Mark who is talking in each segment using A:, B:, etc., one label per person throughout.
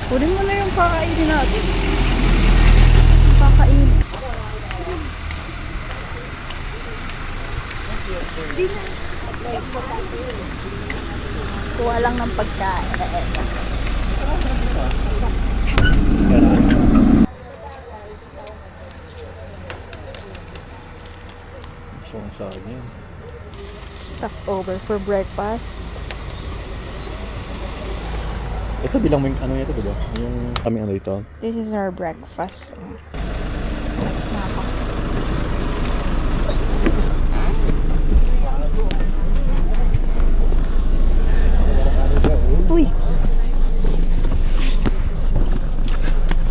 A: Kunin mo na yung kakainin natin. Kakainin. Kuha lang ng pagkain.
B: Sa akin.
A: Stopover for breakfast.
B: Ito bilang may ano ito, diba? Yung kami ano ito.
A: This is our breakfast. Next na ako. Uy!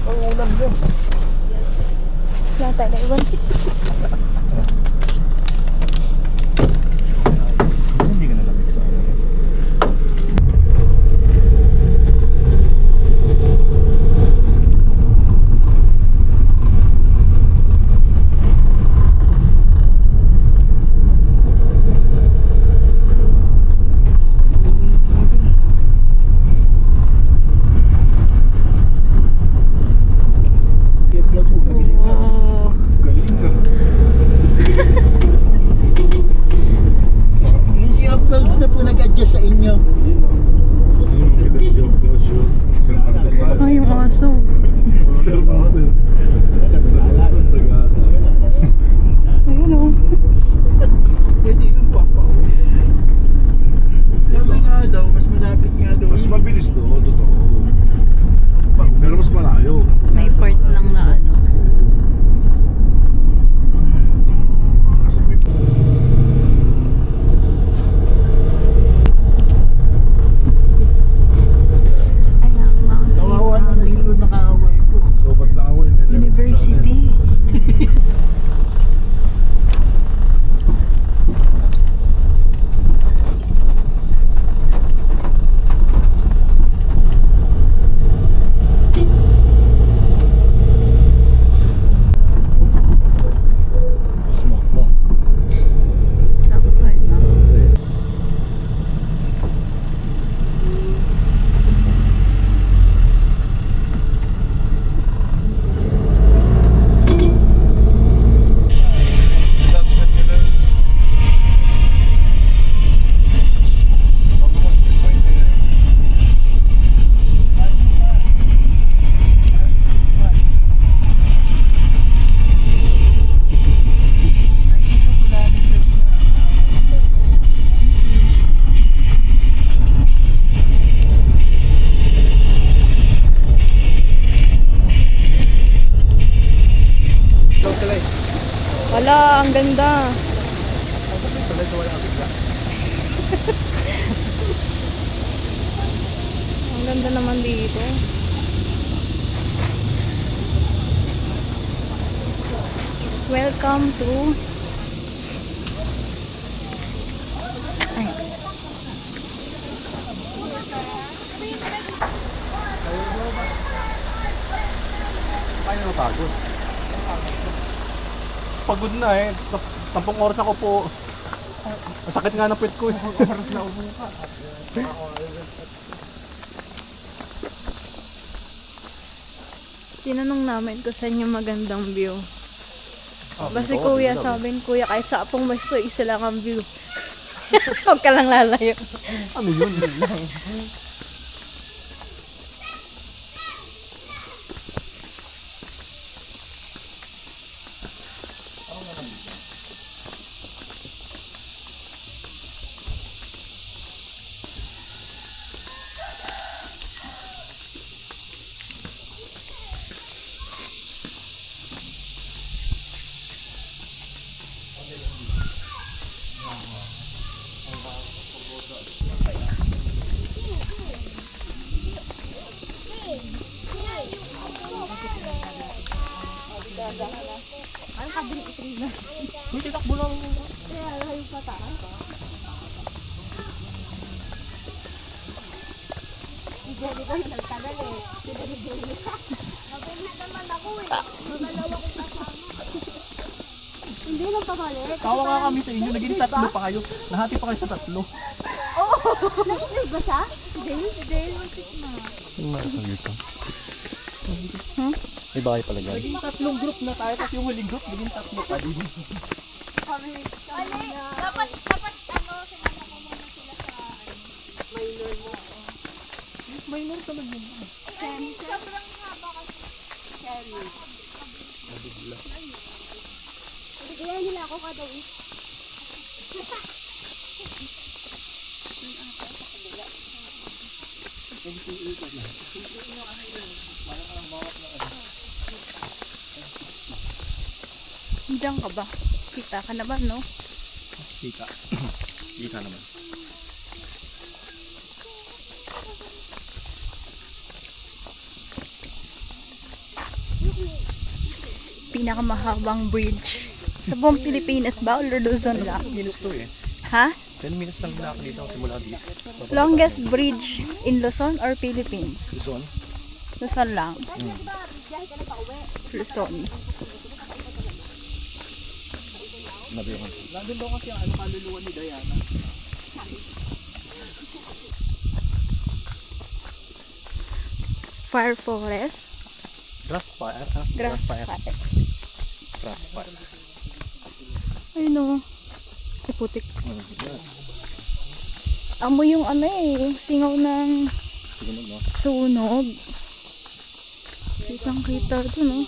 B: Ang ulam mo.
A: Wala tayo na iwan.
B: Hindi ka nalamig sa ano.
A: Oh.
B: Galing ka.
C: Yung si uploads na po nag-adjust sa inyo.
A: Ay, yung aso. Ayun o.
C: Pwede yung papa. Sabi nga daw, mas malapit nga daw.
B: Mas mabilis to, totoo. Pero mas malayo.
A: May part lang na ano. Ay,
C: Kawawa na rin yung nakaway ko.
B: Lobat lang ako.
A: University. Sakto eh, no? Wala, ang ganda. Ang ganda naman dito. Welcome to ay.
B: Paano napagod? Pagod na eh. 10 oras ako po. Ang sakit nga ng puwet ko eh. Oras na upo ka.
A: Tinanong namin kung saan yung magandang view. Basta kuya, sabi ni kuya, kahit sa apong mas isa lang ang view. Huwag ka lang lalayo.
B: Ano yun?
A: Ano ka din itrina?
B: May titakbo lang.
A: Kaya layo pa tayo. Hindi ko nagtagal eh. Pinag-ibig ka. Mabilis naman ako eh. Magalaw ako kasama. Hindi lang pabalik.
B: Tawa nga kami sa inyo. Naging tatlo pa kayo. Nahati pa kayo sa tatlo.
A: Oo! Nag-inig ba siya? Si Dale? Si Dale, mag-sit na.
B: dito.
A: Huh?
B: May bahay pala dyan.
C: Naging tatlong group na tayo, tapos yung huling group, naging tatlo pa din.
A: Kami, dapat, sinama ko muna sila sa minor mo.
C: Minor ka lang yun.
A: Sobrang haba kasi. Semi. Bigyan nila ako kada week. Diyan ka ba? Kita ka naman, no?
B: Kita. Kita naman.
A: Pinakamahabang bridge sa buong Pilipinas ba o Luzon lang?
B: 10 minutes to eh.
A: Ha?
B: 10 minutes lang na ako dito simula dito.
A: Longest bridge in Luzon or Philippines?
B: Luzon.
A: Luzon lang. Luzon.
B: Nabihan.
C: Nandun daw kasi ang kaluluwa ni Diana.
A: Fire forest.
B: Grass fire.
A: Grass fire.
B: Grass fire.
A: Ay no. Ay putik.
B: Yan.
A: Amo yung ano eh. Yung singaw ng
B: Sunog, no?
A: sunog. Kitang kita ito, no?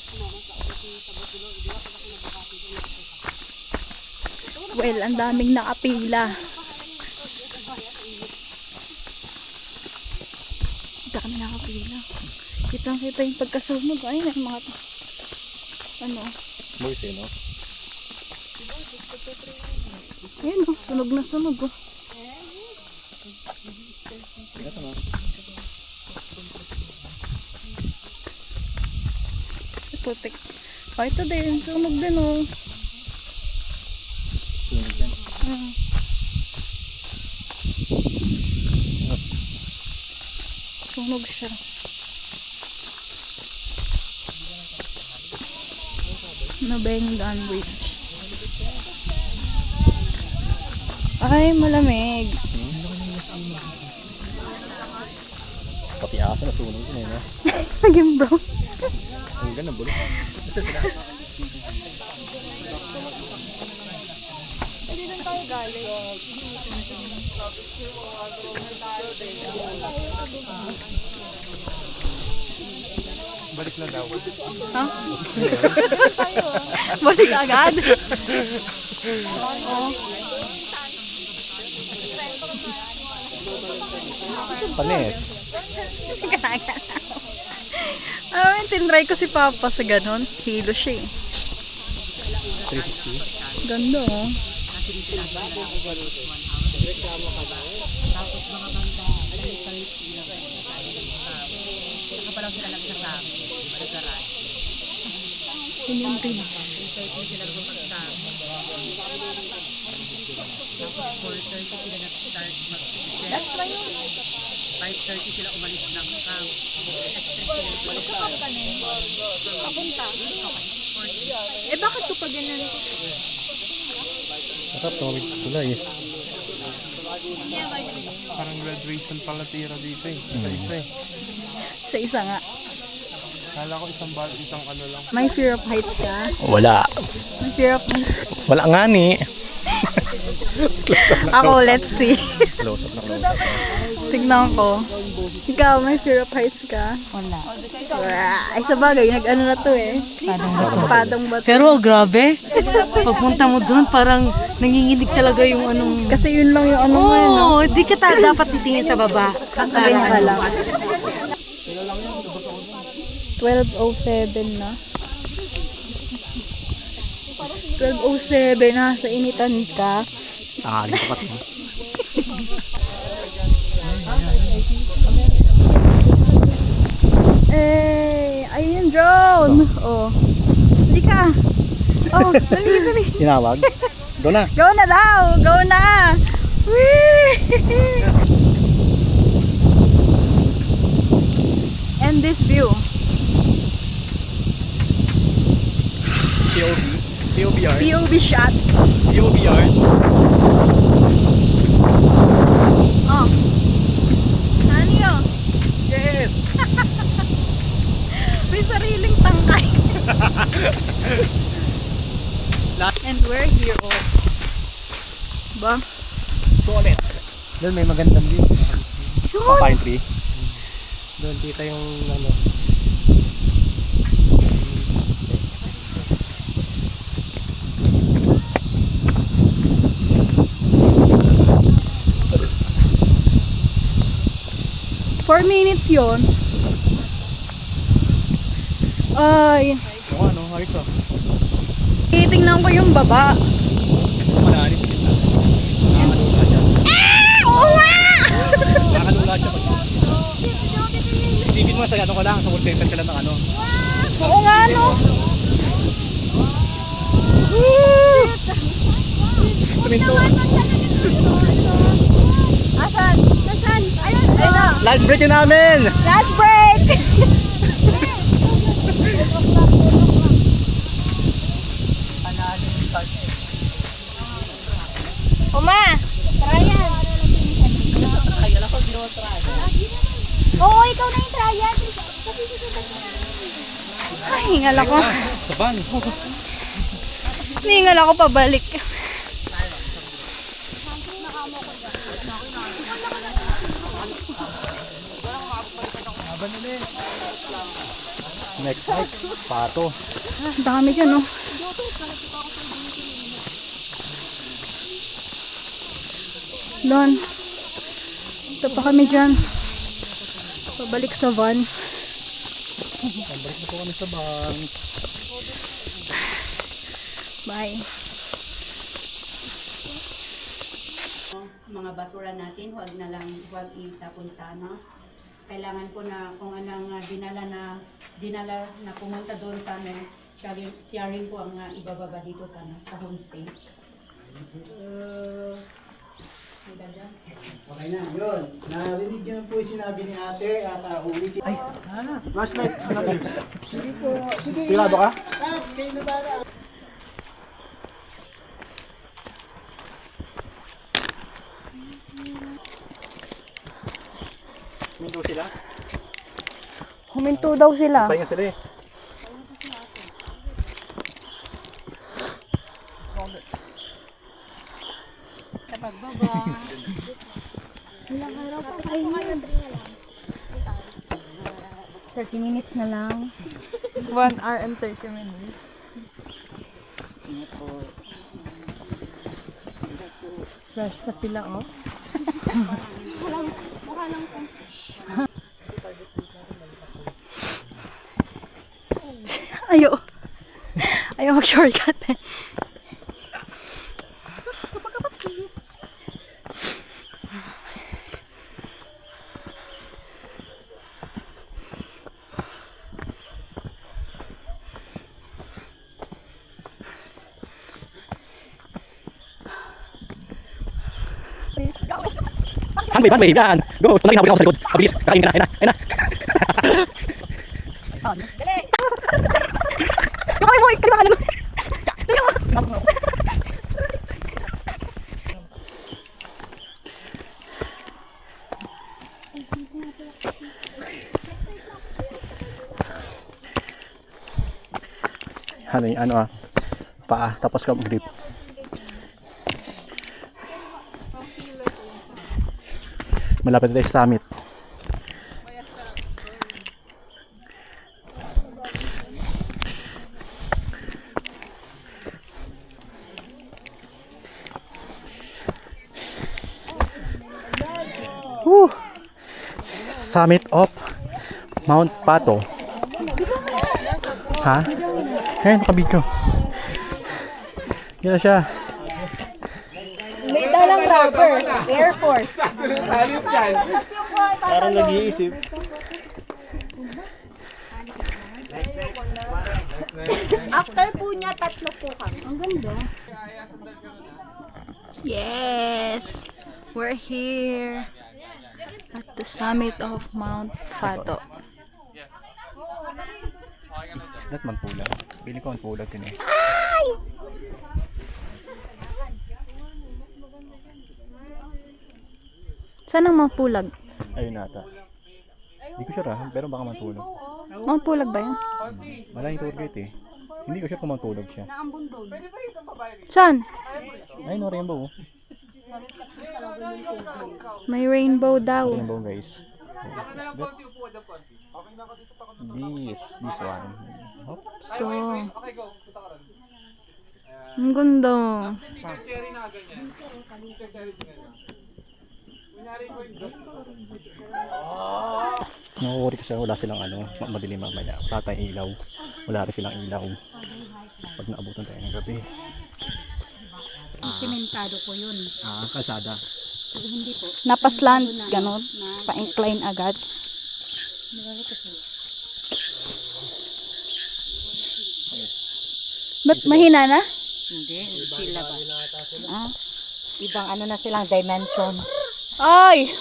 A: Well, ang daming nakapila. Ang dami nakapila. Kitang kita yung pagkasunog. Ay, may mga ano.
B: Moist eh, no?
A: Ayun, oh, sunog na sunog, oh.
B: Ito na.
A: Putik. Oh, ito din. Sunog din, oh.
B: Sunog din.
A: Sunog siya. Nabengdan Bridge. Ay, malamig.
B: Pati aso na sunog din eh, no?
A: Naging brown.
B: Ang ganda, bulok. Basta sila.
A: Pwede lang tayo galing.
C: Balik na daw.
A: Ha? Balik agad.
B: Panis.
A: Tinry ko si Papa sa ganon. Hilo siya eh.
B: 360.
A: Ganda oh. Yun yung rin. That's why yun.
D: 5:30 sila umalis ng camp.
A: Papunta. Eh bakit ko pa ganyan?
B: Masarap tumawid sila eh.
C: Parang graduation pala tira dito eh. Isa eh.
A: Sa isa nga.
C: Kala ko isang ano lang.
A: May fear of heights ka?
B: Wala.
A: May fear of heights.
B: Wala nga ni.
A: Ako, let's see.
B: Close up na close up.
A: Tignan ko. Ikaw, may fear of heights ka?
D: Wala.
A: Ay, sa bagay, nag-ano na to eh. Espadang bato.
D: Pero grabe, pagpunta mo doon parang nanginginig talaga yung anong...
A: Kasi yun lang yung ano mo yun, no?
D: Oo, di ka dapat titingin sa baba.
A: Ganyan ka lang. 12:07 na. 12:07 na, sa initan ka.
B: Tangali ka pati.
A: Eh, ayun yung drone. Oh. Hindi ka. Oh, dali.
B: Tinawag. Go na.
A: Go na daw. Go na. Whee! And this view.
B: POV. POVR.
A: POV shot.
B: POVR.
A: Oh. Ano yun?
B: Yes!
D: And we're here, oh. Ba?
B: Solid.
C: Doon may magandang view.
B: Pine tree.
C: Doon kita yung ano.
D: 4 minutes yun. Ay,
B: Oo, ano, ayos ah.
D: titingnan ko yung baba.
B: Malalim. Nakakalula siya.
D: Oo nga!
B: Nakakalula siya. Isipin mo sa ano ko lang, sa wall paper ka lang ng ano.
D: Oo nga, no?
B: Tuminto.
A: Asan? Asan? Ayun! Ayun na!
B: Lunch break yun namin!
D: Last break! Uma!
A: Try yan! Oo, ikaw na yung try yan!
D: Ay, hingal ako.
B: Sa van.
D: Hingal ako pabalik.
B: Next hike, Pato.
D: Ang dami dyan, oh. Doon. Ito pa kami dyan. Pabalik sa van.
B: Pabalik na po kami sa van.
D: Bye.
E: Mga basura natin, huwag itapon sa ano. Kailangan ko na kung anong dinala na pumunta doon sa ano, sharing ko ang ibababa dito sa ano, sa homestay.
F: Okay na, yun. Narinig niyo na po yung sinabi ni ate at ulitin. Ay,
B: Flashlight, ano ba?
F: sige po. Sige,
B: Sigurado ka?
F: kayo na bala.
B: Minto sila?
D: Huminto daw sila.
B: Pahinga sila eh.
A: Ilang araw pa kayo ngayon?
D: 30 minutes na lang.
G: 1 hour and 30 minutes.
D: Fresh pa sila, oh.
A: Mukha lang pang fish.
D: Ayo. Ayaw mag-shortcut eh.
B: Hanway, yan! Go! Tunay na ako sa likod. Mabilis, kakain ka na, ayun na.
D: Ay, kalima ka naman.
B: Ano paa, tapos ka mag-grip. Malapit tayo sa summit. Woo! Summit of Mount Pato. Ha? Ayun, nakabig ko. Yan na siya.
A: May dalang rubber. Air Force.
F: Parang nag-iisip.
A: After po niya, 3 po kami.
D: Ang ganda. Yes! We're here at the summit of Mount Pato.
B: Is that Magpulag? Pili ko Magpulag yun eh.
D: Saan ang Mount Pulag?
B: Ayun nata. Hindi ko sure pero baka Magpulag.
D: Mount Pulag ba yun?
B: Wala yung tour guide eh. Hindi ko siya kumagtulog siya.
A: Naambon doon.
G: Saan?
B: Ay, no, rainbow.
G: May rainbow daw.
B: Rainbow, guys. This one. Hop.
G: Ito. Ang ganda.
B: Nakukuri kasi wala silang madilim mamaya. Wala tayong ilaw. Wala rin silang ilaw. Pag naabutan tayo ng gabi.
E: Simentado po yun.
B: Kalsada.
E: Hindi po.
A: Napasland, ganon. Pa-incline agad. Ba't mahina na?
D: Hindi, sila ba? Ibang ano na silang dimension.
A: Ay!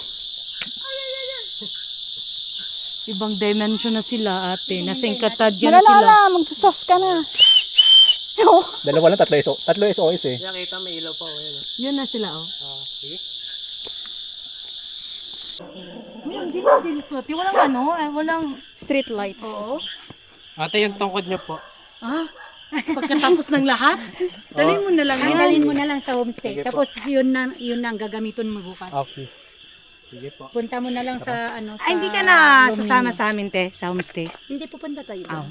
D: Ibang dimension na sila, ate. Nasingkatad yan
A: Magala
D: sila.
A: na, magsusas ka na.
B: Dalawa lang, tatlo SOS eh.
D: Yun na sila, oh. Hindi walang ano, walang...
A: Street lights.
D: Oo.
C: Ate, yung tungkod niyo po.
D: Ah, pagkatapos ng lahat, dalhin mo na lang yan.
E: Dalhin mo na lang sa homestay. Tapos yun na ang gagamitin mo bukas.
C: Okay. Sige po.
E: Punta mo na lang sa ano sa
D: Ay, hindi ka na sasama sa amin, te, sa homestay.
E: Hindi pupunta tayo.
D: Ah.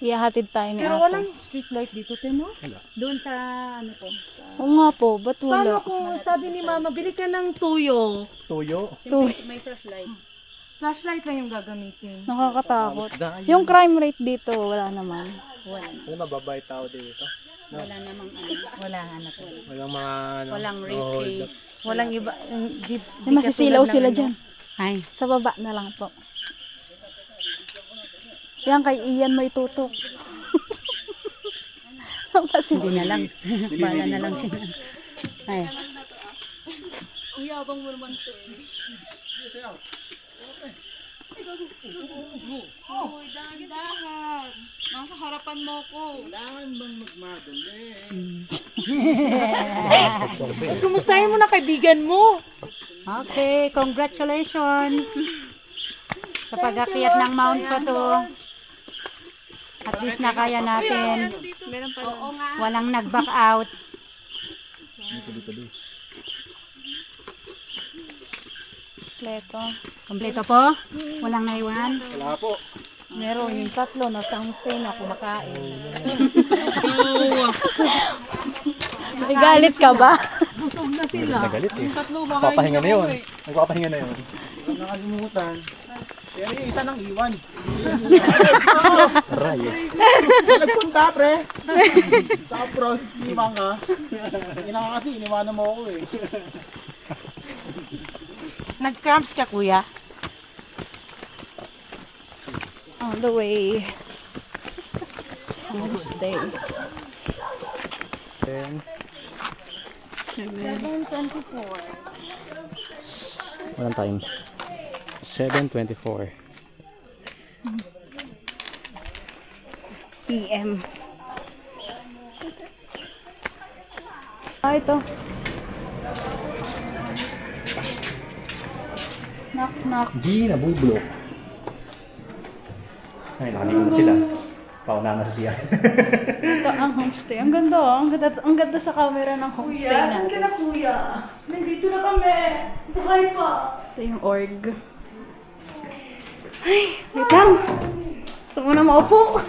A: Iyahatid tayo ni
D: Pero
A: ate.
D: walang street light dito, te, no?
E: Doon sa ano po.
A: Oo nga po, ba't wala?
D: Paano kung sabi ni mama, bili ka ng tuyo?
B: Tuyo.
E: May flashlight.
D: Flashlight lang yung gagamitin.
A: Nakakatakot. Yung crime rate dito, wala naman.
C: Ano mababay tao dito?
E: Wala namang ano.
D: Wala anak.
C: Walang mga
E: Walang rape case.
D: Walang iba.
A: May masisilaw sila dyan.
D: Ay,
A: Sa baba na lang po. Yan kay Ian may tutok.
E: Hindi na lang. Bala na lang sila. Ay.
G: Nasa harapan mo ko.
D: kumustahin mo na kaibigan mo.
E: Okay, congratulations. Sa pag-akyat ng Mount Pato. At least nakaya natin. Walang nag-back out.
A: Kompleto.
E: Kompleto po? Walang naiwan?
B: Wala po.
A: Meron yung tatlo nasa homestay na kumakain. May galit ka ba?
B: Nagalit eh. Papahinga na yun. Nagpapahinga na yun.
F: Nakalimutan. Pero yung isa nang iwan.
B: Aray.
F: Nagpunta, pre. Tapos, iniwan ka. Ina kasi, iniwanan mo ako eh.
D: Nag-cramps ka, kuya?
A: On the way. Sa homestay.
B: 10. 7:24. Walang time. 7:24.
A: PM. Ito. Knock, knock.
B: Di nabubulok. Ay, nakaligo na sila. Pauna na sa siya.
A: Ito ang homestay. Ang ganda, oh. Ang ganda sa camera ng homestay natin.
D: na, kuya? Nandito na kami. Buhay pa.
A: Ito yung org. Ay, wait lang. Gusto mo na maupo?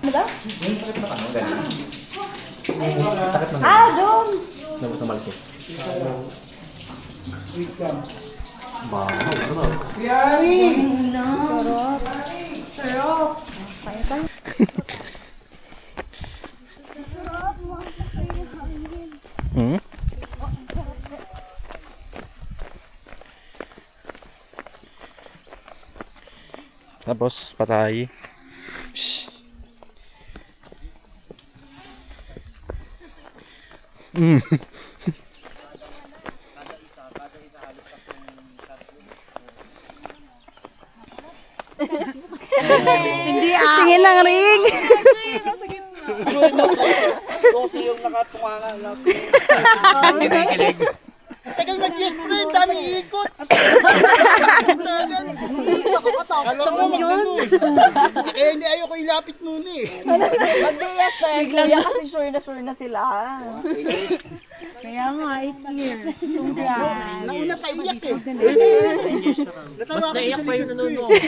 A: Ano daw? Ah, doon!
B: Nabot na malasik.
F: Yari!
A: Sarap. Kaya tayo.
B: Hmm? Tapos patay. Psh.
A: Hindi ah. Tingin ng ring.
F: Tagal mag-yes, pre. Daming ikot. Alam mo, magano eh. Kaya hindi ayoko ilapit nun eh.
A: Mag-yes na yun. Kuya kasi sure na sila. Kaya nga, 8 years.
F: Nauna pa iyak eh. Natawa ko sa likod ko eh.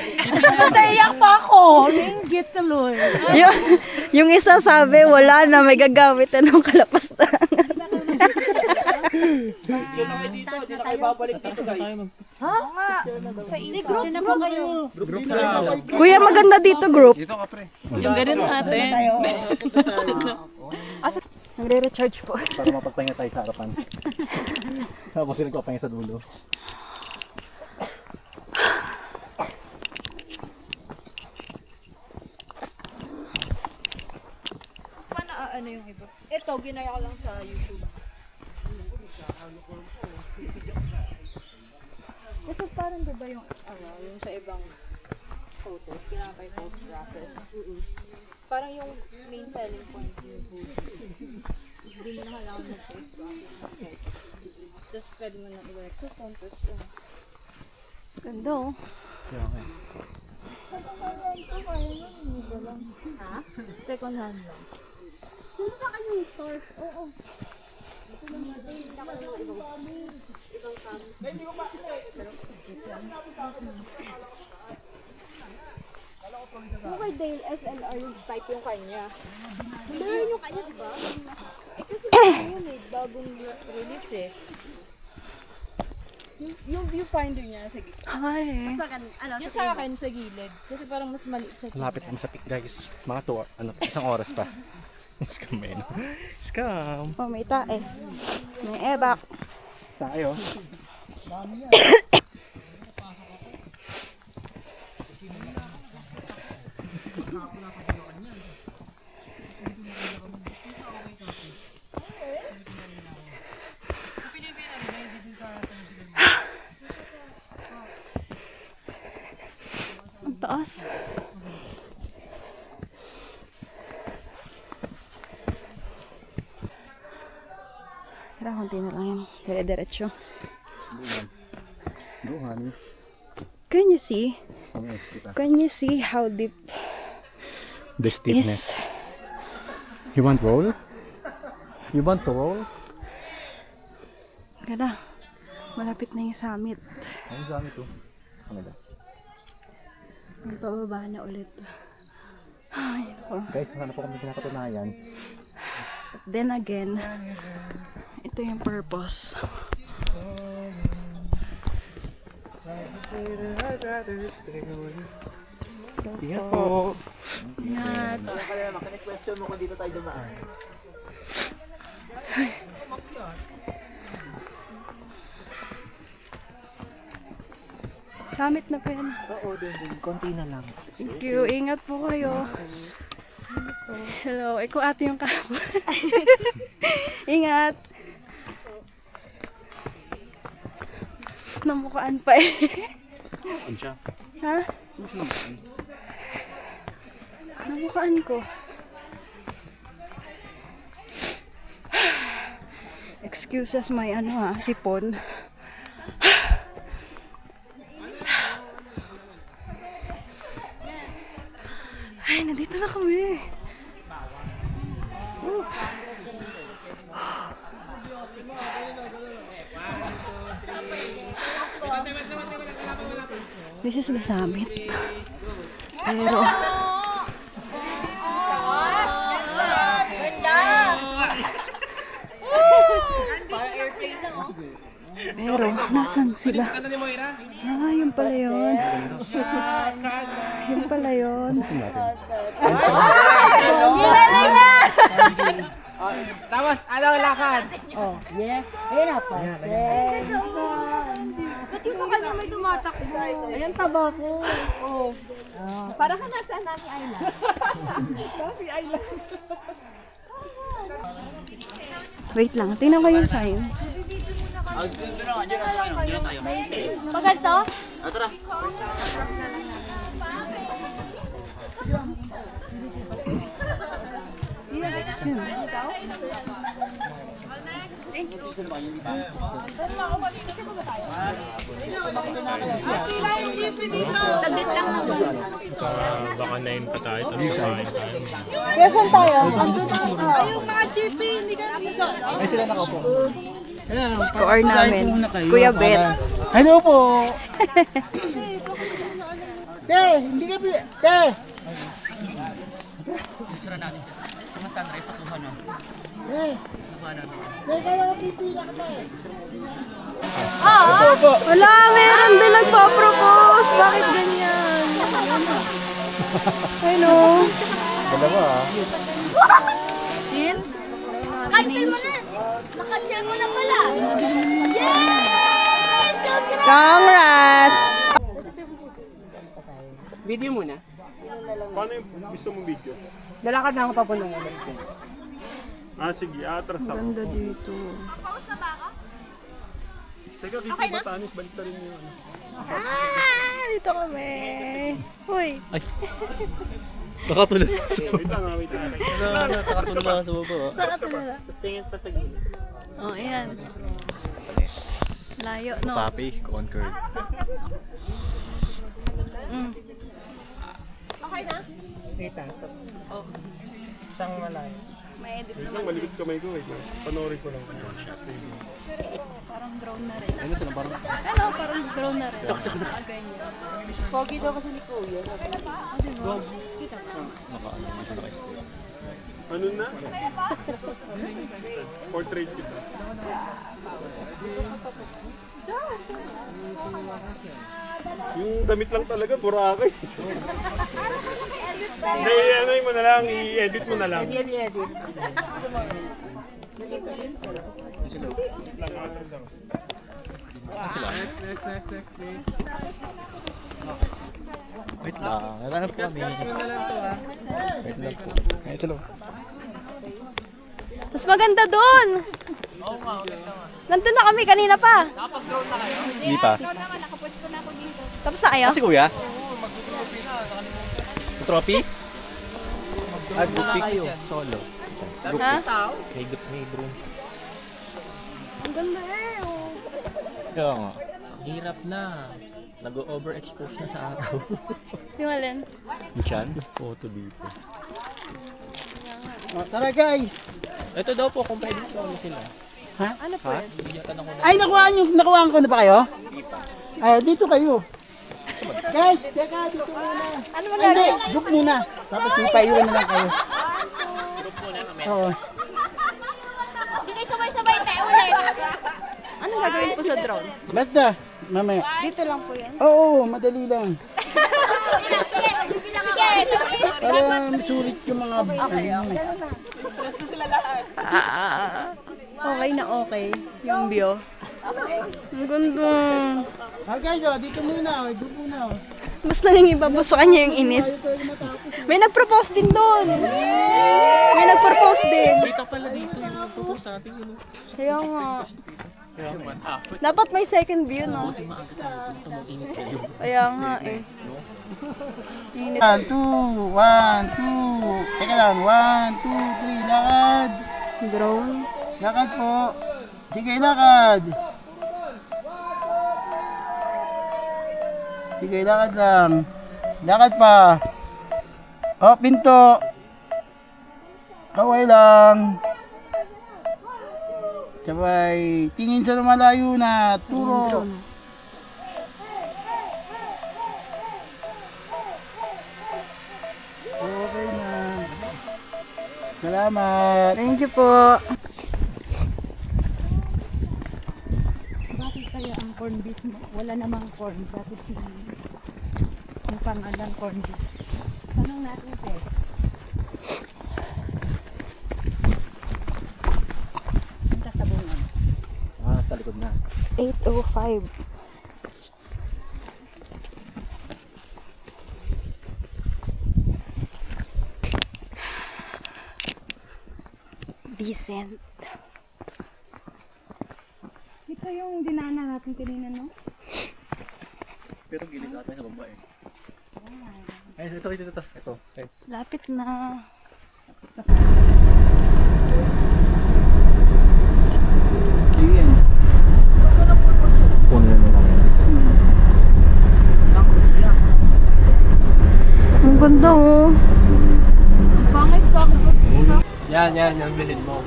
A: Naiyak pa ako. Linggit tuloy.
G: Yung isa sabi, wala na, may gagamit na ng kalapastan. Kuya, maganda dito group.
C: Dito ka, pre.
D: Yung ganun natin.
G: Nagre-recharge po.
B: Para mapagpahinga tayo sa harapan. Tapos sila nagpapahinga sa dulo.
A: Ano yung iba? Ito, ginaya ko lang sa YouTube. Kasi parang diba yung, yung sa ibang photos, kailangan kayo post process. Parang yung main selling point yung hindi mo na kailangan mag-post process. Just pwede mo na i-work sa phone, tapos
G: Ganda oh.
A: second hand lang. Sino sa kanya yung store? Oo. Yung kay Dale SLR yung type yung kanya. Meron yung kanya, diba? Eh kasi yun eh, bagong release eh. Yung viewfinder niya sa gilid.
G: Hi.
A: Yung sa akin sa gilid. Kasi parang mas maliit siya.
B: Malapit kami sa peak guys. Mga 2 isang oras pa. Scam eh. No? Scam.
G: Oh, may tae. May ebak.
B: Tayo.
G: Ang taas. Tara, konti na lang yan. Dire-diretso.
B: Go honey.
G: Can you see?
B: Kami kita.
G: Can you see how deep
B: The steepness.
G: is?
B: You want roll? You want to roll?
G: Ganda. Malapit na yung summit.
B: Ano dami to? Ano ba?
G: May pababa na ulit. Ay, ako.
B: Guys, ano po kami pinakatunayan?
G: Then again, ito yung purpose.
B: Ingat po.
G: Ingat.
F: Question mo kung dito tayo dumaan.
G: Summit na po yan.
F: Oo, din. Konti na lang.
G: Thank you. Ingat po kayo. Hello. Ikaw ate yung kahapon. Ingat. Namukaan pa eh.
B: Ano siya?
G: Ha? Namukaan ko. Excuses my ano ha, sipon. Ay, nandito na kami. This is the summit. Pero pero, nasan sila? Ah, yun pala yun. Yun pala yun.
C: Tapos, ano ang lakad?
A: Ba't yung sa kanya may tumatakbo? Ayan taba ko. Oh. Parang ka nasa Nani Island.
G: Wait lang, tingnan ko yung sign.
F: Dito na nga, dyan na tayo. Dyan tayo.
A: Pagal to?
F: Tara.
E: Saglit lang naman.
C: Baka 9 pa tayo, tapos kumain tayo.
G: Kaya saan tayo? Koor namin. Kuya Bet.
F: Hello po! Te, hindi ka Te!
G: Wala, meron din nagpa-propose. Bakit ganyan? Ano?
B: Dalawa ah.
H: Cancel mo na. Nakancel mo na pala.
G: Congrats!
C: Video muna. Paano yung gusto mong video?
D: Lalakad na ako papuntang LSD.
C: Ah, sige, atras ako.
G: Ganda dito.
C: Teka, kita okay Batanes, balik na rin yung ano.
G: Dito kami. Uy.
B: Nakatulog.
C: Wait lang, wait lang.
B: Nakatulog lang sa baba.
C: Tapos tingin pa sa gilid.
G: Oh, ayan. Layo, no?
B: Papi, conquered.
C: Isang malayo.
G: May edit
C: Wait lang, malikot kamay ko. Wait lang. Panoorin ko lang.
G: Parang drone na rin.
B: Ano sila parang?
G: Ano? Parang drone na rin.
D: Pogi daw kasi ni Kuya.
B: Nakaano, hindi siya naka-stay.
C: Ano na? Portrait kita. Yung damit lang talaga, Boracay. Hindi, ano mo na lang, i-edit mo na lang.
D: Edit.
B: Wait lang, natanap po kami. Wait lang po. Ay, salo.
G: Mas maganda doon. Nandun na kami kanina pa.
B: Hindi pa.
G: Tapos na kayo?
B: Si kuya? Trophy? Group pick. Solo.
G: Ha?
B: May room.
G: Ang ganda eh. Oh.
B: Kaya nga. Hirap na. Nag-overexpose na sa araw.
G: Yung alin?
B: Diyan? Photo dito.
F: Tara guys!
B: Ito daw po kung pwede solo sila.
G: Ano po yun?
F: Ay, nakuhaan ko na ba kayo? Ay, dito kayo. Guys, teka, dito muna.
G: Ano
F: Ay,
G: magagawin?
F: hindi, group muna. Tapos ipaiwan na lang kayo.
C: Group muna kami.
F: Oo.
H: Hindi kayo sabay-sabay tayo ulit.
G: Ano gagawin po sa drone?
F: Basta, mamaya.
G: Dito lang po yan.
F: Oo, madali lang.
H: Sige,
F: Para sulit yung mga
G: Okay na okay. Yung view. Ang ganda.
F: guys, oh, dito muna. Oh, dito muna. Oh.
G: Mas nangingibabaw sa kanya yung inis. May nag-propose din doon. May nag-propose din.
B: Kita pala dito yung propose sa ating ano.
G: Kaya nga. Dapat may second view, no? Kaya nga eh. Init.
F: 1, 2, 1, 2. Teka lang, 1, 2, 3, lakad.
G: Drone.
F: Lakad po. Sige, lakad. Sige, lakad lang. Lakad pa. Oh, pinto. Kaway lang. Sabay, tingin sa lumalayo na. Turo. Okay na. Salamat.
G: Thank you po.
E: Bakit kaya ang corn beef mo? Wala namang corn. Bakit ang pangalan corn beef? Tanong natin siya. Ang kasabungan.
B: Sa likod na.
G: 8:05. Decent.
E: Ito yung dinaanan natin kanina, no?
B: Pero gilid natin sa baba eh. Ay, ito. Ito. Okay.
G: Lapit na.
C: Yan, bilhin mo.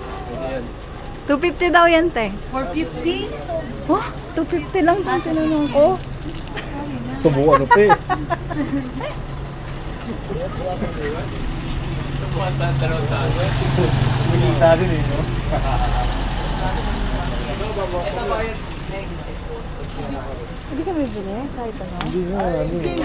C: Yan.
G: 250 daw yan, te.
D: 450?
G: Oh, 250 lang din tinanong ko.
B: Tubo ano pa eh. Minita din eh, no?
G: Hindi ka bibili kahit ano.
B: Hindi nga, ano eh.